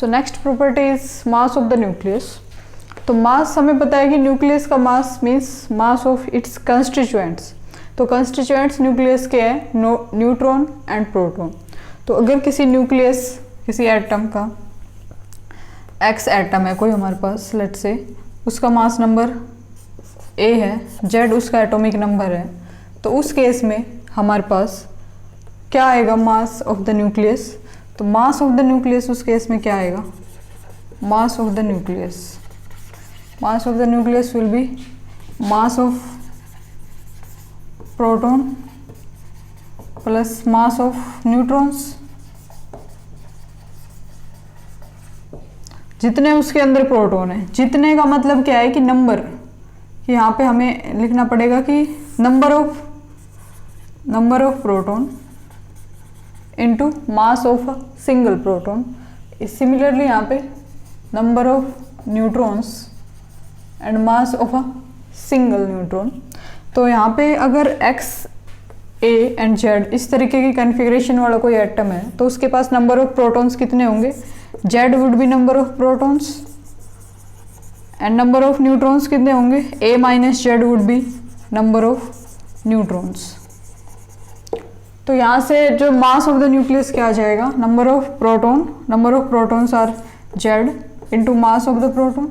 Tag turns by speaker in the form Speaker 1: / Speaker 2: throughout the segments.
Speaker 1: So next property is mass of the nucleus. तो मास हमें पता है कि न्यूक्लियस का mass means mass of its constituents. तो कंस्टिट्यूएंट्स न्यूक्लियस के हैं न्यूट्रॉन एंड प्रोटॉन। तो अगर किसी न्यूक्लियस किसी एटम का एक्स एटम है कोई हमारे पास, लेट्स से उसका मास नंबर ए है, जेड उसका एटॉमिक नंबर है, तो उस केस में हमारे पास क्या आएगा मास ऑफ द न्यूक्लियस। तो मास ऑफ द न्यूक्लियस उस केस में क्या आएगा, मास of the nucleus will be mass of proton plus mass of neutrons. जितने उसके अंदर प्रोटॉन है, जितने का मतलब क्या है कि नंबर, कि यहाँ पे हमें लिखना पड़ेगा कि number of proton into mass of a single proton. Similarly यहाँ पे number of neutrons and mass of a single neutron. तो यहाँ पे अगर एक्स ए एंड जेड इस तरीके की कॉन्फ़िगरेशन वाला कोई एटम है तो उसके पास नंबर ऑफ प्रोटॉन्स कितने होंगे, Z would be number of protons and number of neutrons कितने होंगे, A minus Z would be number of neutrons. तो यहाँ से जो मास ऑफ द न्यूक्लियस क्या आ जाएगा, number of protons are Z into mass of the proton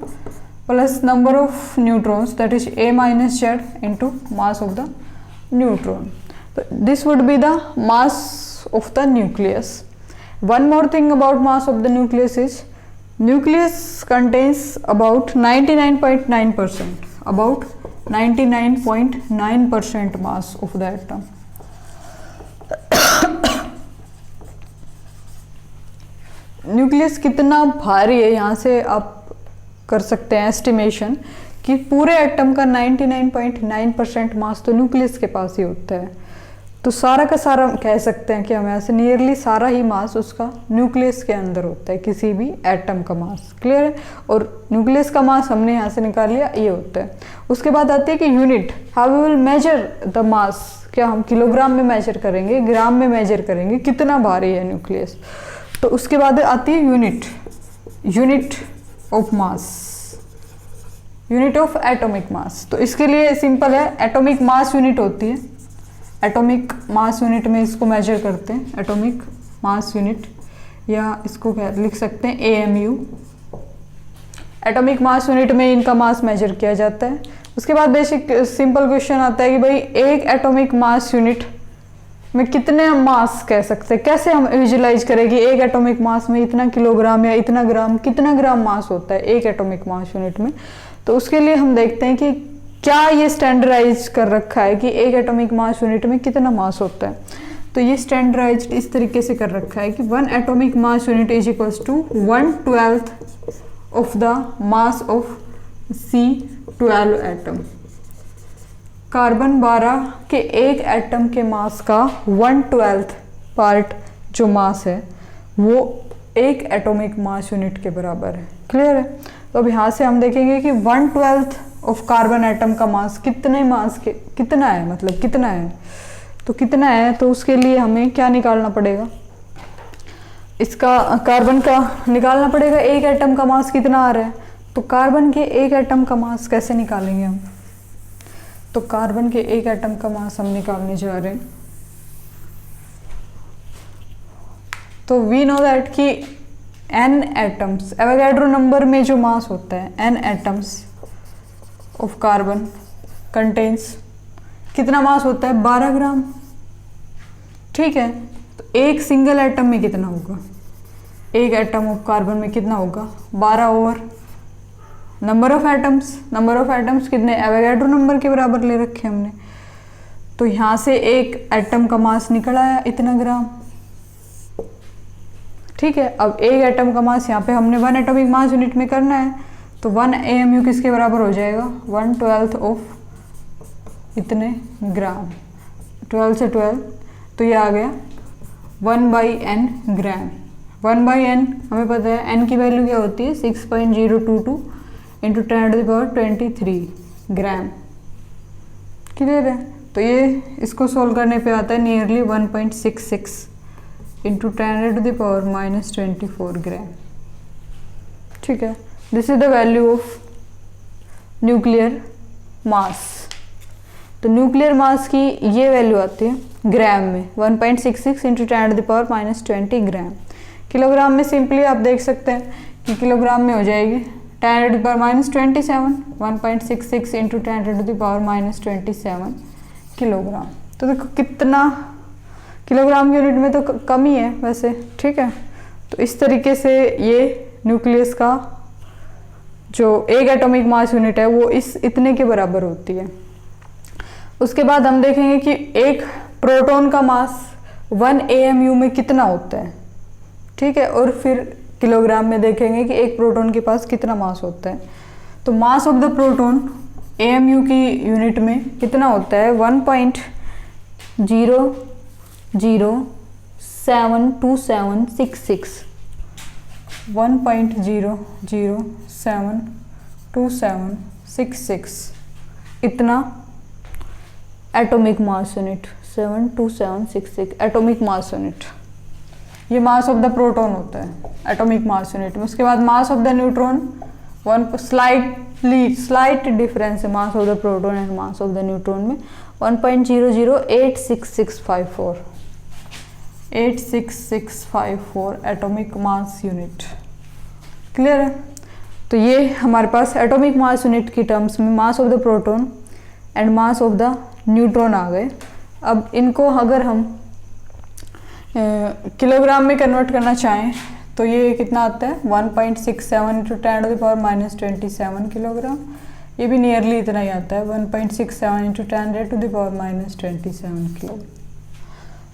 Speaker 1: plus number of neutrons that is A minus Z into mass of the neutron. तो this would be the mass of the nucleus. One more thing about mass of the nucleus is nucleus contains about 99.9% mass of the atom. Nucleus कितना भारी है, यहाँ से आप कर सकते हैं एस्टिमेशन कि पूरे एटम का 99.9% मास तो न्यूक्लियस के पास ही होता है। तो सारा का सारा कह सकते हैं कि हम ऐसे नियरली सारा ही मास उसका न्यूक्लियस के अंदर होता है, किसी भी एटम का मास। क्लियर है। और न्यूक्लियस का मास हमने यहाँ से निकाल लिया, ये होता है। उसके बाद आती है कि unit, how we will measure the mass. क्या हम किलोग्राम में मेजर करेंगे, ग्राम में मेजर करेंगे, कितना भारी है न्यूक्लियस। तो उसके बाद आती है unit of mass, unit of atomic mass. तो इसके लिए सिंपल है, एटॉमिक मास यूनिट होती है। एटॉमिक मास यूनिट में इसको मेजर करते हैं, एटॉमिक मास यूनिट, या इसको क्या लिख सकते हैं AMU। एटॉमिक मास यूनिट में इनका मास मेजर किया जाता है। उसके बाद बेसिक सिंपल क्वेश्चन आता है कि भाई एक एटॉमिक मास यूनिट में कितने मास कह सकते हैं, कैसे हम विजुलाइज करें कि एक एटॉमिक मास में इतना किलोग्राम या इतना ग्राम, कितना ग्राम मास होता है एक एटॉमिक मास यूनिट में। तो उसके लिए हम देखते हैं कि क्या ये स्टैंडर्डाइज कर रखा है कि एक एटॉमिक मास यूनिट में कितना मास होता है। तो ये स्टैंडर्डाइज्ड इस तरीके से कर रखा है कि 1 atomic mass unit is equals to 1/12 of the mass of C12 atom. Carbon 12 के एक एटम के मास का 1/12 पार्ट जो मास है वो एक एटॉमिक मास यूनिट के बराबर है। क्लियर है। तो अब यहाँ से हम देखेंगे कि 1/12 ऑफ कार्बन एटम का मास कितने मास के कितना है, मतलब कितना है। तो कितना है, तो उसके लिए हमें क्या निकालना पड़ेगा, इसका कार्बन का निकालना पड़ेगा। एक एटम का मास कितना आ रहा है, तो कार्बन के एक एटम का मास कैसे निकालेंगे हम। तो कार्बन के एक एटम का मास हम निकालने जा रहे हैं। तो वी नो दैट कि n एटम्स, एवोगैड्रो नंबर में जो मास होता है n atoms of carbon contains, कितना मास होता है 12 ग्राम। ठीक है। तो एक सिंगल एटम में कितना होगा, एक एटम ऑफ कार्बन में कितना होगा 12 ओवर नंबर ऑफ एटम्स कितने, एवोगैड्रो नंबर के बराबर ले रखे हमने। तो यहाँ से एक एटम का मास निकल आया इतना ग्राम। ठीक है। अब एक एटम का मास यहाँ पे हमने 1 एटॉमिक मास यूनिट में करना है, तो 1 AMU किसके बराबर हो जाएगा, 1/12 ऑफ इतने ग्राम, 12 से 12, तो ये आ गया 1/n ग्राम। 1/n हमें पता है n की वैल्यू क्या होती है 6.022 इंटू 10⁻23 ग्राम। क्लियर है। तो ये इसको सोल्व करने पे आता है नियरली 1.66 इंटू 10⁻24 ग्राम। ठीक है, this is the value of nuclear mass. तो न्यूक्लियर मास की ये वैल्यू आती है ग्राम में, 1.66 इंटू 10⁻⁻20 ग्राम। किलोग्राम में सिंपली आप देख सकते हैं कि किलोग्राम में हो जाएगी 10⁻⁻27, 1.66 इंटू 10⁻⁻27 किलोग्राम। तो देखो कितना किलोग्राम की यूनिट में तो कम ही है वैसे, ठीक है। तो इस तरीके से ये न्यूक्लियस का जो एक एटॉमिक मास यूनिट है वो इतने के बराबर होती है। उसके बाद हम देखेंगे कि एक प्रोटॉन का मास 1 AMU में कितना होता है, ठीक है। और फिर किलोग्राम में देखेंगे कि एक प्रोटॉन के पास कितना मास होता है। तो मास ऑफ द प्रोटॉन AMU की यूनिट में कितना होता है, 1.0072766, 1.0072766 इतना atomic mass unit, 72766 atomic mass unit. ये मास ऑफ द प्रोटॉन होता है एटॉमिक मास यूनिट में। उसके बाद mass of the neutron, slight difference है mass of the proton and mass of the neutron में, 1.0086654 86654 एटॉमिक मास यूनिट। क्लियर है। तो ये हमारे पास एटॉमिक मास यूनिट की टर्म्स में mass of the proton and mass of the neutron आ गए। अब इनको अगर हम किलोग्राम में कन्वर्ट करना चाहें तो ये कितना आता है, 1.67 इंटू 10⁻⁻27 किलोग्राम। ये भी नियरली इतना ही आता है, 1.67 इंटू 10⁻⁻27 किलोग्राम।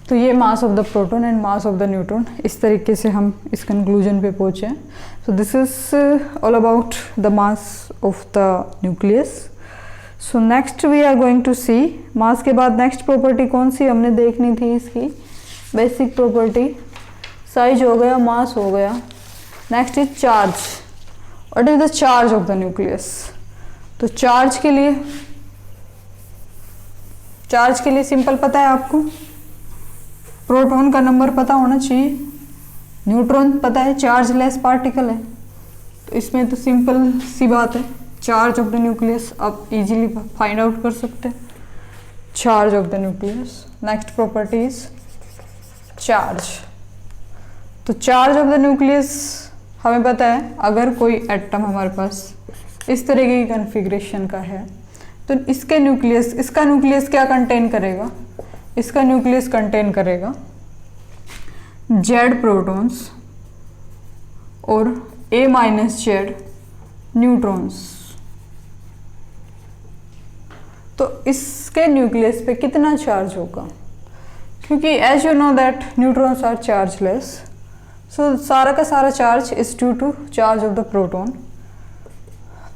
Speaker 1: तो ये mass of the proton and mass of the neutron, इस तरीके से हम इस कंक्लूजन पे पहुँचे। So this is all about the mass of the nucleus. So next we are going to see, mass के बाद नेक्स्ट प्रॉपर्टी कौन सी हमने देखनी थी, इसकी बेसिक प्रॉपर्टी, साइज हो गया, मास हो गया। Next is charge. What is the charge of the nucleus. तो चार्ज के लिए सिंपल पता है आपको, प्रोटॉन का नंबर पता होना चाहिए, न्यूट्रॉन पता है चार्जलेस पार्टिकल है। तो इसमें तो सिंपल सी बात है, चार्ज ऑफ द न्यूक्लियस आप इजीली फाइंड आउट कर सकते हैं, charge of the nucleus. Next property is charge. तो चार्ज ऑफ द न्यूक्लियस हमें पता है, अगर कोई एटम हमारे पास इस तरीके की कॉन्फ़िगरेशन का है तो इसका न्यूक्लियस क्या कंटेन करेगा, इसका न्यूक्लियस कंटेन करेगा Z प्रोटॉन्स और A-Z न्यूट्रॉन्स। तो इसके न्यूक्लियस पे कितना चार्ज होगा, क्योंकि as you know that neutrons are chargeless, so सारा का सारा charge is due to charge of the proton.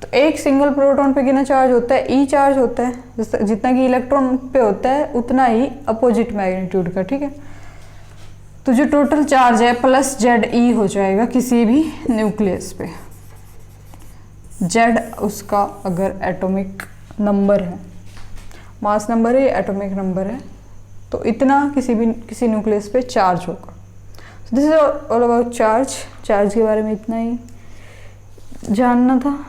Speaker 1: तो एक सिंगल प्रोटॉन पे कितना चार्ज होता है, ई चार्ज होता है, जितना कि इलेक्ट्रॉन पे होता है उतना ही अपोजिट मैग्नीट्यूड का, ठीक है। तो जो टोटल चार्ज है प्लस ZE हो जाएगा किसी भी न्यूक्लियस पे। Z उसका अगर एटॉमिक नंबर है, मास नंबर है, एटॉमिक नंबर है, तो इतना किसी न्यूक्लियस पे चार्ज होगा। This is all about charge. Charge के बारे में इतना ही जानना था।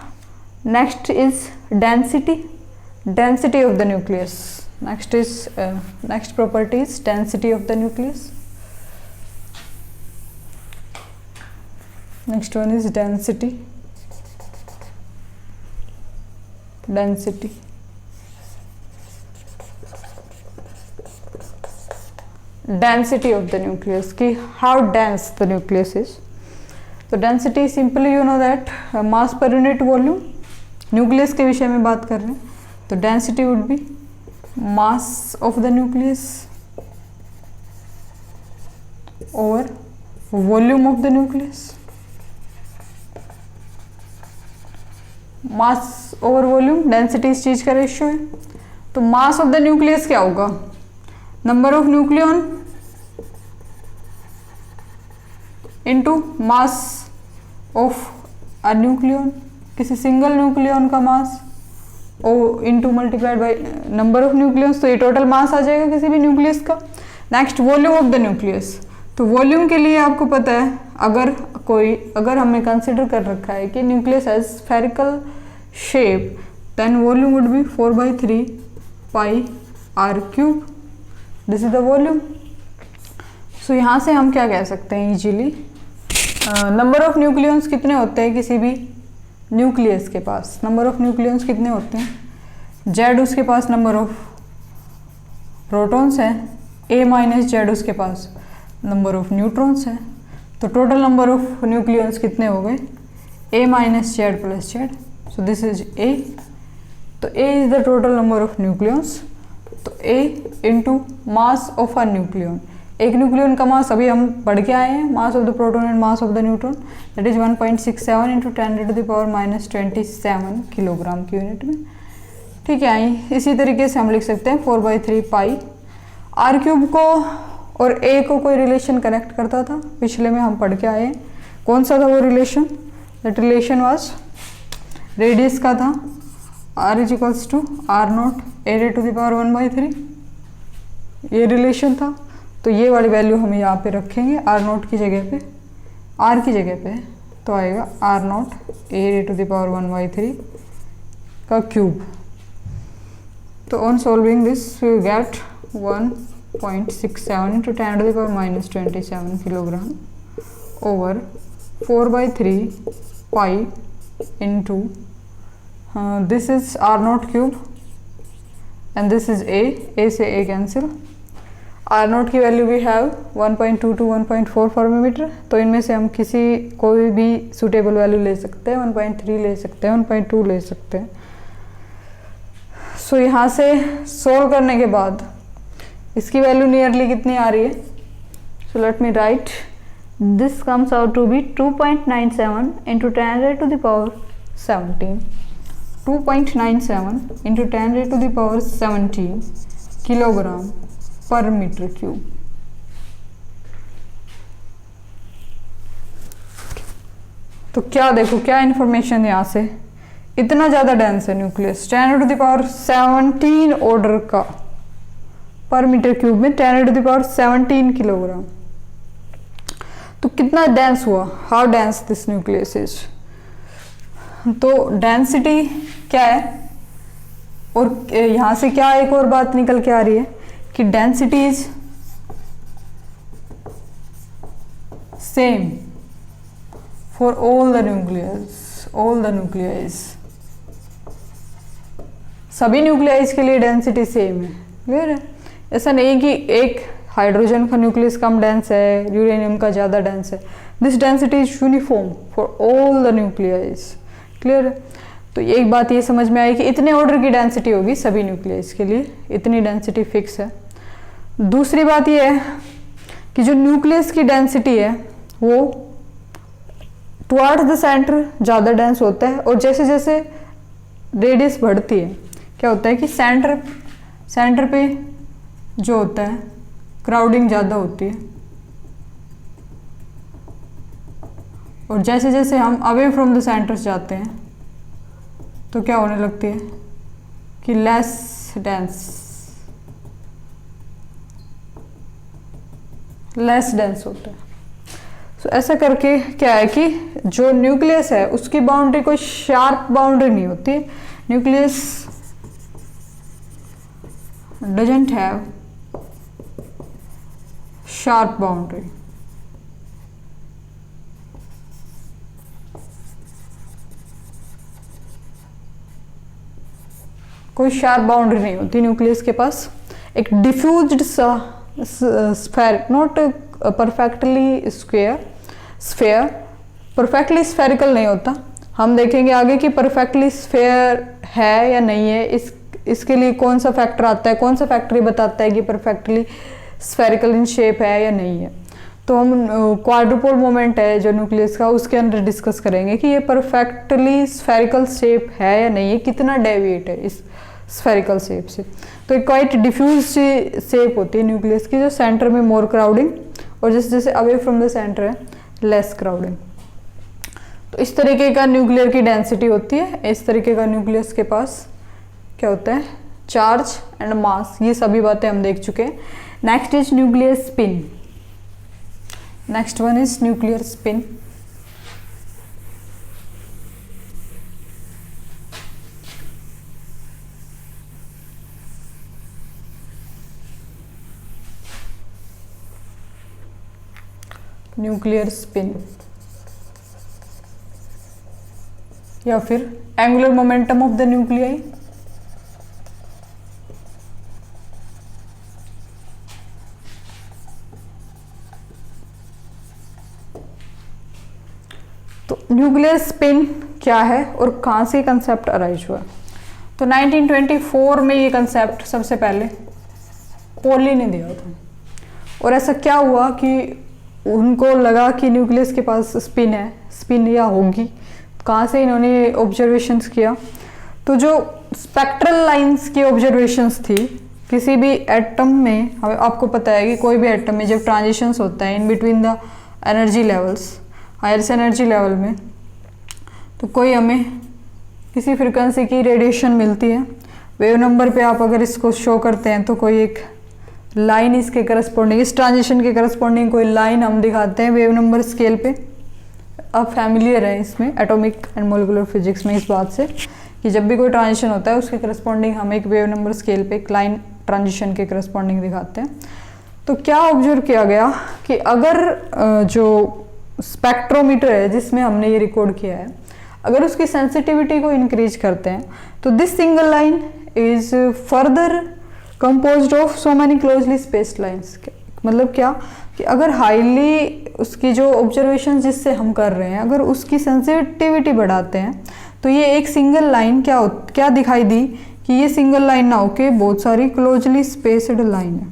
Speaker 1: Next is density, density of the nucleus. Next property is density of the nucleus. Next one is density. Density of the nucleus की how dense the nucleus is. तो density simply you know that mass per unit volume, nucleus के विषय में बात कर रहे हैं, तो density would be mass of the nucleus और volume of the nucleus. Mass over volume, density इस चीज का रेशियो है। तो मास ऑफ द न्यूक्लियस क्या होगा, number of nucleon into mass of a nucleon, किसी सिंगल न्यूक्लियन का मास ओ into multiplied by number of nucleus. तो ये टोटल मास आ जाएगा किसी भी न्यूक्लियस का। Next volume of the nucleus, तो वॉल्यूम के लिए आपको पता है, अगर हमने कंसिडर कर रखा है कि nucleus has spherical shape, then volume would be 4/3 pi R cube, this is the volume. So यहाँ से हम क्या कह सकते हैं इजीली, नंबर ऑफ न्यूक्लियंस कितने होते हैं किसी भी न्यूक्लियस के पास, नंबर ऑफ न्यूक्लियंस कितने होते हैं, जेड उसके पास नंबर ऑफ प्रोटॉन्स है, ए माइनस जेड उसके पास नंबर ऑफ न्यूट्रॉन्स है, तो टोटल नंबर ऑफ न्यूक्लियंस कितने हो गए, A minus Z plus Z, so this is A. तो A is the total number of nucleons, तो A into mass of a nucleon, एक nucleon का मास अभी हम पढ़ के आए हैं, mass of the proton and mass of the neutron, that is 1.67 into 10⁻⁻27 kilogram की यूनिट में। ठीक है, इसी तरीके से हम लिख सकते हैं 4/3 पाई आर क्यूब को और ए को कोई रिलेशन कनेक्ट करता था, पिछले में हम पढ़ के आए हैं, कौन सा था वो relation, that relation was radius का था, R is equals to R nought A raise to the power 1/3, ये रिलेशन था। तो ये वाली वैल्यू हम यहाँ पे रखेंगे आर नॉट की जगह पे, आर की जगह पे, तो आएगा are nought A raise to the power 1/3 का क्यूब। तो on solving this we get 1.67 into 10⁻⁻27 kilogram over 4/3 pi into this is R nought cube and this is A से ए कैंसिल, आर नॉट की value we have 1.2 to 1.4 femtometer, तो इनमें से हम कोई भी सूटेबल वैल्यू ले सकते हैं, 1.3 ले सकते हैं, 1.2 ले सकते हैं। सो यहाँ से सोल्व करने के बाद इसकी वैल्यू नियरली कितनी आ रही है, so let me write, this comes out to be 2.97 into 10⁻17, 2.97 into 10⁻17 kilogram per metre cube. तो क्या देखो क्या इंफॉर्मेशन यहाँ से, इतना ज़्यादा डेंस है न्यूक्लियस, 10⁻17 ऑर्डर का पर मीटर क्यूब में 10⁻17 किलोग्राम, तो कितना डेंस हुआ, how dense this nucleus is. तो डेंसिटी क्या है, और यहाँ से क्या एक और बात निकल के आ रही है कि density is same for all the nucleus, सभी न्यूक्लियस के लिए डेंसिटी सेम है, क्लियर है। ऐसा नहीं कि एक हाइड्रोजन का न्यूक्लियस कम डेंस है, यूरेनियम का ज़्यादा डेंस है, this density is uniform for all the nucleus, clear है। तो एक बात ये समझ में आई कि इतने ऑर्डर की डेंसिटी होगी सभी न्यूक्लियस के लिए, इतनी डेंसिटी फिक्स है। दूसरी बात ये है कि जो न्यूक्लियस की डेंसिटी है वो टुवर्ड्स द सेंटर ज़्यादा डेंस होता है, और जैसे जैसे रेडियस बढ़ती है क्या होता है कि सेंटर पे जो होता है क्राउडिंग ज़्यादा होती है, और जैसे जैसे हम अवे फ्रॉम द सेंटर जाते हैं तो क्या होने लगती है कि लेस डेंस होता है। सो ऐसा करके क्या है कि जो न्यूक्लियस है उसकी बाउंड्री कोई शार्प बाउंड्री नहीं होती, nucleus doesn't have sharp boundary. कोई शार्प बाउंड्री नहीं होती न्यूक्लियस के पास, एक डिफ्यूज्ड सा sphere, not perfectly sphere, perfectly spherical नहीं होता। हम देखेंगे आगे कि परफेक्टली स्फेयर है या नहीं है, इसके लिए कौन सा फैक्टर आता है, कौन सा फैक्टर ये बताता है कि परफेक्टली स्फेरिकल इन शेप है या नहीं है। तो हम क्वाड्रुपोल मोमेंट है जो न्यूक्लियस का, उसके अंदर डिस्कस करेंगे कि ये परफेक्टली स्फेरिकल शेप है या नहीं है, कितना डेविएट है इस स्फेरिकल शेप से। तो एक क्वाइट डिफ्यूज शेप होती है न्यूक्लियस की, जो सेंटर में मोर क्राउडिंग और जैसे जैसे अवे फ्रॉम द सेंटर है लेस क्राउडिंग। तो इस तरीके का न्यूक्लियर की डेंसिटी होती है। इस तरीके का न्यूक्लियस के पास क्या होता है, चार्ज एंड मास, ये सभी बातें हम देख चुके हैं। Next is nuclear spin. Next one is nuclear spin. Nuclear spin या फिर angular momentum of the nuclei. तो न्यूक्लियर स्पिन क्या है और कहाँ से कंसेप्ट अराइज हुआ? तो 1924 में ये कंसेप्ट सबसे पहले पॉली ने दिया था। और ऐसा क्या हुआ कि उनको लगा कि न्यूक्लियस के पास स्पिन है, स्पिन या होगी, कहाँ से इन्होंने ऑब्जर्वेशंस किया? तो जो स्पेक्ट्रल लाइंस की ऑब्जर्वेशंस थी किसी भी एटम में, हमें आपको पता है कि कोई भी एटम में जब ट्रांजिशंस होता है in between the energy levels, higher से एनर्जी लेवल में, तो कोई हमें किसी फ्रिक्वेंसी की रेडिएशन मिलती है। वेव नंबर पे आप अगर इसको शो करते हैं तो कोई एक लाइन इसके करस्पॉन्डिंग, इस ट्रांजिशन के करस्पॉन्डिंग कोई लाइन हम दिखाते हैं वेव नंबर स्केल पे। आप फैमिलियर है इसमें एटॉमिक एंड मोलिकुलर फिजिक्स में इस बात से कि जब भी कोई ट्रांजिशन होता है उसके करस्पॉन्डिंग हम एक वेव नंबर स्केल पे एक लाइन ट्रांजिशन के करस्पॉन्डिंग दिखाते हैं। तो क्या ऑब्जर्व किया गया कि अगर जो स्पेक्ट्रोमीटर है जिसमें हमने ये रिकॉर्ड किया है, अगर उसकी सेंसिटिविटी को इंक्रीज करते हैं तो this single line is further composed of so many closely spaced lines. मतलब क्या कि अगर हाईली उसकी जो ऑब्जर्वेशन जिससे हम कर रहे हैं अगर उसकी सेंसिटिविटी बढ़ाते हैं तो ये एक सिंगल लाइन क्या दिखाई दी कि ये सिंगल लाइन ना होके बहुत सारी क्लोजली स्पेस्ड लाइन है।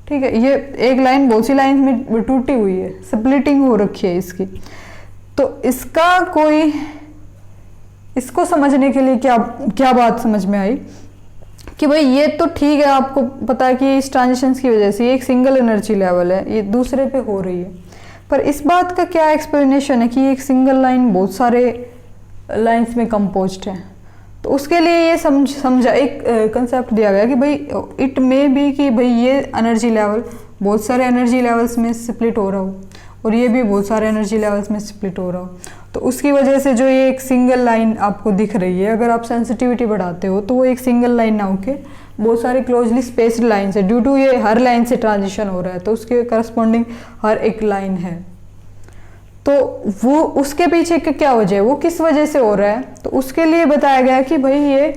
Speaker 1: ठीक है, ये एक लाइन बहुत सी लाइन में टूटी हुई है, स्प्लिटिंग हो रखी है इसकी। तो इसको समझने के लिए क्या बात समझ में आई कि भाई ये तो ठीक है, आपको पता है कि इस ट्रांजिशंस की वजह से ये एक सिंगल एनर्जी लेवल है, ये दूसरे पे हो रही है, पर इस बात का क्या एक्सप्लेनेशन है कि एक सिंगल लाइन बहुत सारे लाइंस में कंपोज्ड है? तो उसके लिए ये समझा एक कंसेप्ट दिया गया कि भाई इट मे बी कि भाई ये एनर्जी लेवल बहुत सारे एनर्जी लेवल्स में स्प्लिट हो रहा हो और ये भी बहुत सारे एनर्जी लेवल्स में स्प्लिट हो रहा हो। तो उसकी वजह से जो ये एक सिंगल लाइन आपको दिख रही है, अगर आप सेंसिटिविटी बढ़ाते हो तो वो एक सिंगल लाइन ना होके बहुत सारे क्लोजली स्पेस्ड लाइन है। ड्यू टू ये हर लाइन से ट्रांजिशन हो रहा है तो उसके करस्पॉन्डिंग हर एक लाइन है। तो वो उसके पीछे क्या वजह है, वो किस वजह से हो रहा है? तो उसके लिए बताया गया कि भाई ये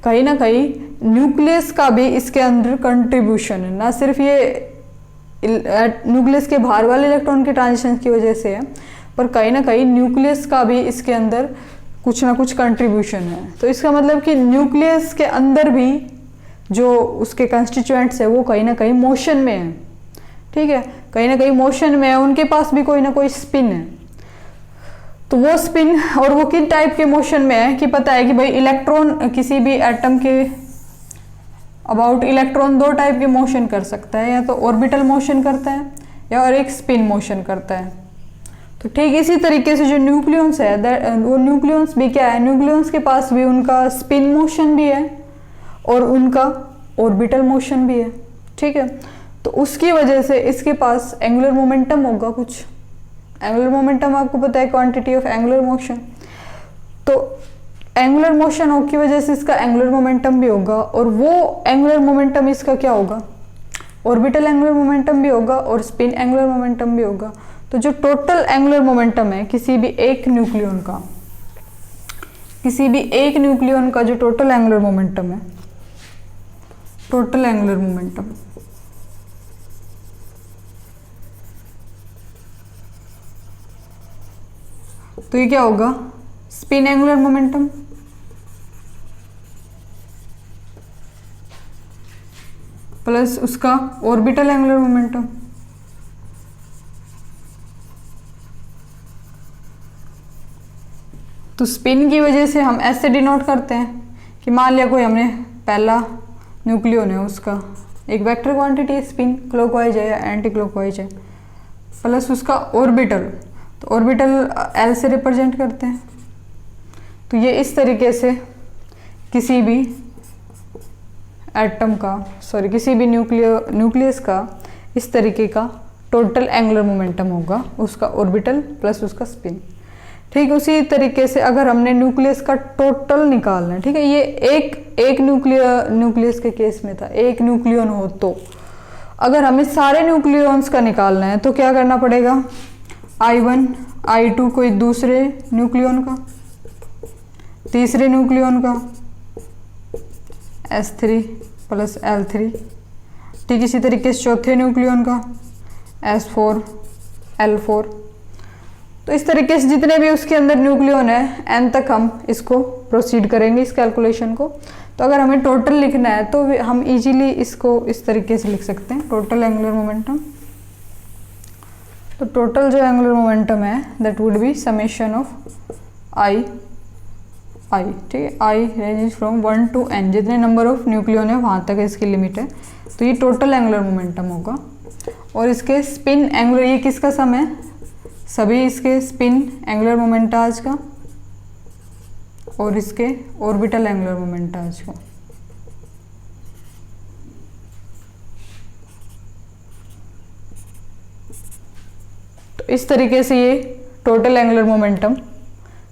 Speaker 1: कहीं ना कहीं न्यूक्लियस का भी इसके अंदर कंट्रीब्यूशन है। ना सिर्फ ये न्यूक्लियस के बाहर वाले इलेक्ट्रॉन के ट्रांजिशन की वजह से है, पर कहीं ना कहीं न्यूक्लियस का भी इसके अंदर कुछ ना कुछ कंट्रीब्यूशन है। तो इसका मतलब कि न्यूक्लियस के अंदर भी जो उसके कंस्टिट्यूएंट्स है वो कहीं ना कहीं मोशन में है। ठीक है, कहीं ना कहीं मोशन में है, उनके पास भी कोई ना कोई स्पिन है। तो वो स्पिन और वो किन टाइप के मोशन में है कि पता है कि भाई इलेक्ट्रॉन किसी भी एटम के अबाउट इलेक्ट्रॉन दो टाइप के मोशन कर सकता है, या तो ऑर्बिटल मोशन करता है या और एक स्पिन मोशन करता है। तो ठीक इसी तरीके से जो न्यूक्लियंस है वो न्यूक्लियंस भी क्या है, न्यूक्लियंस के पास भी उनका स्पिन मोशन भी है और उनका ऑर्बिटल मोशन भी है। ठीक है, तो उसकी वजह से इसके पास एंगुलर मोमेंटम होगा कुछ। एंगुलर मोमेंटम आपको पता है क्वांटिटी ऑफ एंगुलर मोशन। तो एंगुलर मोशन की वजह से इसका एंगुलर मोमेंटम भी होगा और वो एंगुलर मोमेंटम इसका क्या होगा, ऑर्बिटल एंगुलर मोमेंटम भी होगा और स्पिन एंगुलर मोमेंटम भी होगा। तो जो टोटल एंगुलर मोमेंटम है किसी भी एक न्यूक्लियन का जो टोटल एंगुलर मोमेंटम है, टोटल एंगुलर मोमेंटम तो ये क्या होगा, स्पिन एंगुलर मोमेंटम प्लस उसका ऑर्बिटल एंगुलर मोमेंटम। तो स्पिन की वजह से हम ऐसे डिनोट करते हैं कि मान लिया कोई हमने पहला न्यूक्लियन है, उसका एक वेक्टर क्वांटिटी स्पिन क्लॉकवाइज है या एंटी क्लॉकवाइज है, प्लस उसका ऑर्बिटल, तो ऑर्बिटल एल से रिप्रेजेंट करते हैं। तो ये इस तरीके से किसी भी एटम का किसी भी न्यूक्लियस का इस तरीके का टोटल एंगुलर मोमेंटम होगा उसका ऑर्बिटल प्लस उसका स्पिन। ठीक है, उसी तरीके से अगर हमने न्यूक्लियस का टोटल निकालना है, ठीक है, ये एक न्यूक्लियस के केस में था, एक न्यूक्लियन हो, तो अगर हमें सारे न्यूक्लियॉन्स का निकालना है तो क्या करना पड़ेगा, I1 I2 कोई दूसरे न्यूक्लियन का, तीसरे न्यूक्लियन का S3 प्लस L3, ठीक इसी तरीके से चौथे न्यूक्लियन का S4 L4। तो इस तरीके से जितने भी उसके अंदर न्यूक्लियन है n तक हम इसको प्रोसीड करेंगे इस कैलकुलेशन को। तो अगर हमें टोटल लिखना है तो हम इजीली इसको इस तरीके से लिख सकते हैं, टोटल एंगुलर मोमेंटम। तो टोटल जो एंगुलर मोमेंटम है that would be summation of I, ठीक है, I ranges from 1 to n, जितने नंबर ऑफ न्यूक्लियन है वहाँ तक इसकी लिमिट है। तो ये टोटल एंगुलर मोमेंटम होगा। और इसके स्पिन एंगुलर, ये किसका सम है, सभी इसके स्पिन एंगुलर मोमेंटाज का और इसके ऑर्बिटल एंगुलर मोमेंटाज का। तो इस तरीके से ये टोटल एंगुलर मोमेंटम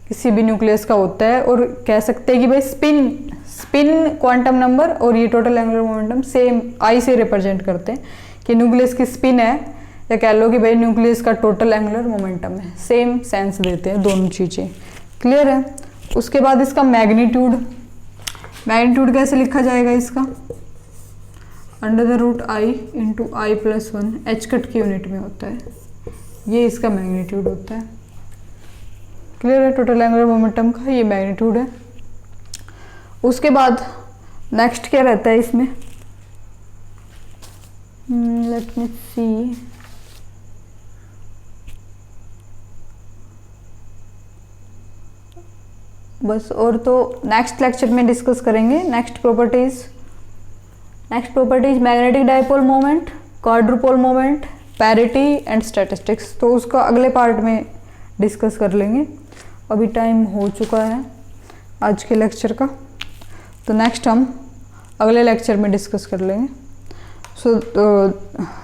Speaker 1: किसी भी न्यूक्लियस का होता है। और कह सकते हैं कि भाई स्पिन क्वांटम नंबर और ये टोटल एंगुलर मोमेंटम सेम आई से रिप्रेजेंट करते हैं कि न्यूक्लियस की स्पिन है, या कह लो कि भाई न्यूक्लियस का टोटल एंगुलर मोमेंटम है, सेम सेंस देते हैं दोनों चीज़ें। क्लियर है। उसके बाद इसका मैग्नीट्यूड कैसे लिखा जाएगा, इसका √i into I plus 1 H cut की यूनिट में होता है, ये इसका मैग्नीट्यूड होता है। क्लियर है, टोटल एंगुलर मोमेंटम का ये मैग्नीट्यूड है। उसके बाद नेक्स्ट क्या रहता है इसमें, लेट मी सी, बस और तो नेक्स्ट लेक्चर में डिस्कस करेंगे। Next properties magnetic dipole moment, quadrupole moment, parity and statistics. तो उसका अगले पार्ट में डिस्कस कर लेंगे। अभी टाइम हो चुका है आज के लेक्चर का, तो नेक्स्ट हम अगले लेक्चर में डिस्कस कर लेंगे। सो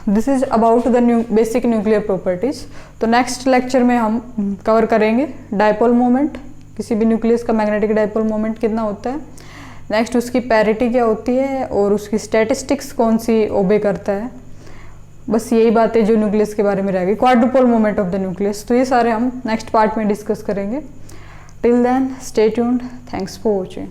Speaker 1: this is about the basic nuclear properties. तो नेक्स्ट लेक्चर में हम कवर करेंगे डाइपोल मोमेंट, किसी भी न्यूक्लियस का मैग्नेटिक डाइपोल मोमेंट कितना होता है, नेक्स्ट उसकी पैरिटी क्या होती है और उसकी स्टैटिस्टिक्स कौन सी ओबे करता है। बस यही बातें जो न्यूक्लियस के बारे में रहेगी, quadrupole moment of the nucleus. तो ये सारे हम नेक्स्ट पार्ट में डिस्कस करेंगे। Till then stay tuned, thanks for watching.